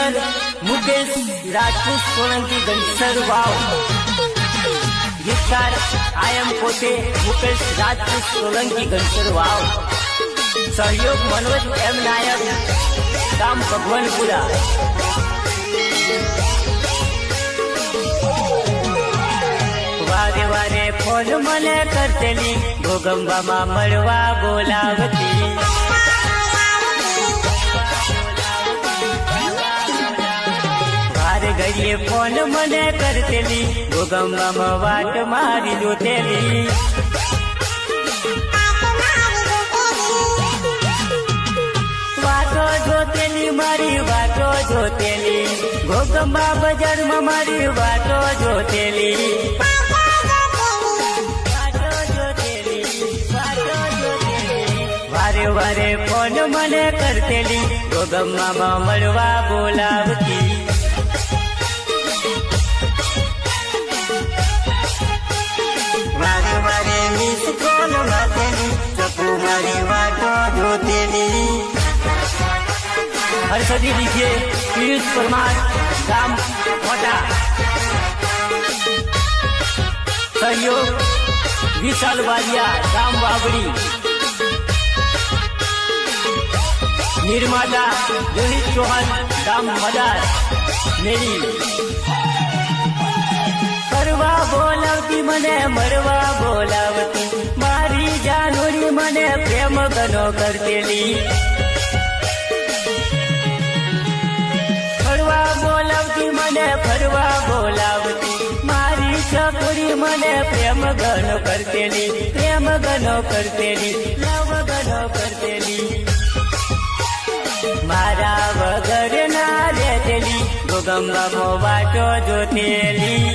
Singer Mukesh Rajput Solanki ગણસર વાવ, ગીતકાર આયમ પોતે મુકેશ રાજપૂત સોલંકી ગણસર વાવ, સહયોગ મનોજ એમ નાયક ગામ ભગવાનપુરા। વારે વારે ફોન મને કરતેલી ભોગંબામાં મળવા બોલાવતી, વારે ઘડીએ ફોન મને કરતેલી ભોગંબામાં વાટ મારી જોતેલી, વાતો જોતેલી મારી વાતો જોતેલી, ભોગંબા બજારમાં મારી વાતો જોતેલી, વારે વારે ફોન મને કરતેલી ભોગંબામાં મળવા બોલાવતી, વારે વારે મિસ કોલ માટેલી ચકુ મારી વાતો જોતેલી। હર્ષદી લીધે પિયુષ પરમાર ગામ મોટા, સહયોગ વિશાલ વાલિયા ગામ વાવડી, નિર્માતા રોહિત ચૌહાણ ગામ મદાર મેરી। કરવા બોલાવતી મને મળવા બોલાવતી, મારી જાનોરી મને પ્રેમ ગનો કરતેલી, ફરવા બોલાવતી મને ફરવા બોલાવતી, મારી છોકરી મને પ્રેમ ગનો કરતેલી, પ્રેમ ગનો કરતેલી, લવ ગનો કરતેલી, મારા વગર ના રહેતેલી ભોગંબામાં વાટો જોતેલી,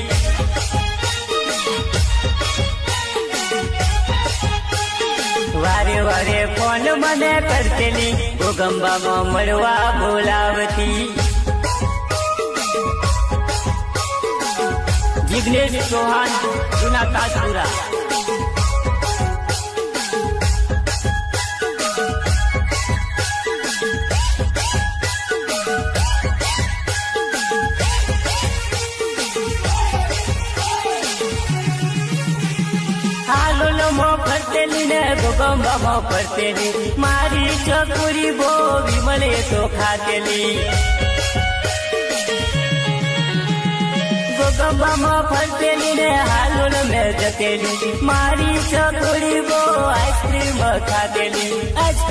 વારે વારે ફોન મને કરતેલી ભોગંબામાં મળવા બોલાવતી। જિગ્નેશ ચૌહાણ જૂના તાજપુરા, ફરતેલી ને ભોગંબામાં ફરતેલી, મારી છોકરી બહુ વિમલે તો ખાતેલી, ભોગંબામાં ફરતેલી ને હાલોલ મેં જતેલી, મારી છોકરી બહુ આઈસ્ક્રીમ ખાતેલી।